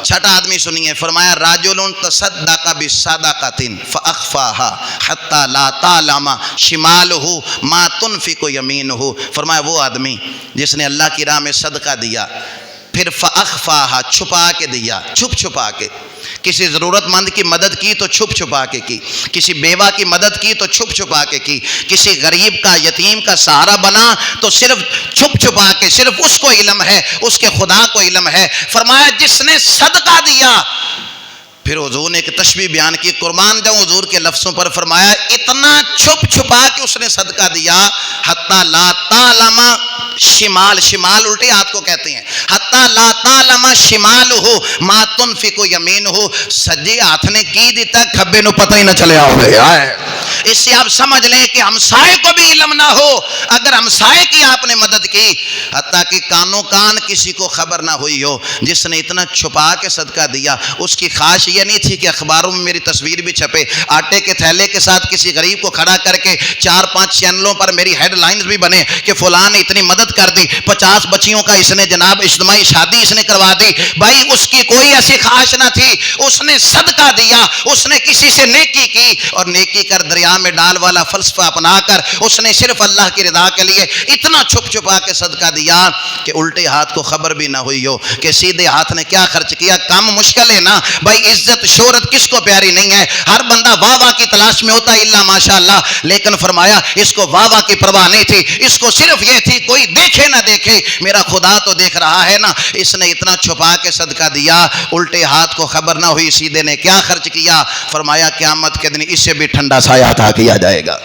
چھٹا آدمی سنیے، فرمایا راجلون تصدق بصدقۃ فاخفاها حتى لا تعلم شماله ما تنفق يمينه، فرمایا وہ آدمی جس نے اللہ کی راہ میں صدقہ دیا، پھر فاخفاها چھپا کے دیا، چھپا کے، کسی ضرورت مند کی مدد کی تو چھپا کے کی، کسی بیوہ کی مدد کی تو چھپا کے کی، کسی غریب کا یتیم کا سہارا بنا تو صرف چھپا کے، صرف اس کو علم ہے، اس کے خدا کو علم ہے۔ فرمایا جس نے صدقہ دیا، پھر حضور نے ایک تشبیہ بیان کی، قربان جاؤں حضور کے لفظوں پر، فرمایا اتنا چھپا کے اس نے صدقہ دیا، حتی لا تعلم شمال الٹے ہاتھ کو کہتے ہیں، حتی لا تعلم شمالہ ما تنفق یمینہ، سجے ہاتھ نے کی دیتا کھبے نو پتہ ہی نہ چلے آؤ گے۔ اس سے آپ سمجھ لیں کہ ہمسائے کو بھی علم نہ ہو، اگر ہمسائے کی آپ نے مدد کی، حتیٰ کہ کانوں کان کسی کو خبر نہ ہوئی ہو، جس نے اتنا چھپا کے صدقہ دیا، اس کی خواہش یہ نہیں تھی کہ اخباروں میں میری تصویر بھی چھپے، آٹے کے تھیلے کے ساتھ کسی غریب کو کھڑا کر کے 4-5 چینلوں پر میری ہیڈ لائنز بھی بنے کہ فلاں نے اتنی مدد کر دی، 50 بچیوں کا اس نے جناب اجتماعی شادی اس نے کروا دی۔ بھائی اس کی کوئی ایسی خواہش نہ تھی، اس نے صدقہ دیا، اس نے کسی سے نیکی کی، اور نیکی کر دریا میں ڈال والا فلسفہ اپنا کر اس نے صرف اللہ کی رضا کے لیے اتنا چھپا کے صدقہ دیا کہ الٹے ہاتھ کو خبر بھی نہ ہوئی ہو کہ سیدھے ہاتھ نے کیا خرچ کیا۔ کام مشکل ہے نا بھائی، عزت شہرت کس کو پیاری نہیں ہے، ہر بندہ واہ کی تلاش میں ہوتا ہے الا ماشاءاللہ، لیکن فرمایا اس کو واہ کی پرواہ نہیں تھی، اس کو صرف یہ تھی کوئی دیکھے نہ دیکھے میرا خدا تو دیکھ رہا ہے نا۔ اس نے اتنا چھپا کے صدقہ دیا، الٹے ہاتھ کو خبر نہ ہوئی، سیدھے نے کیا خرچ کیا، فرمایا قیامت کے دن اسے بھی ٹھنڈا سایہ عطا کیا جائے گا۔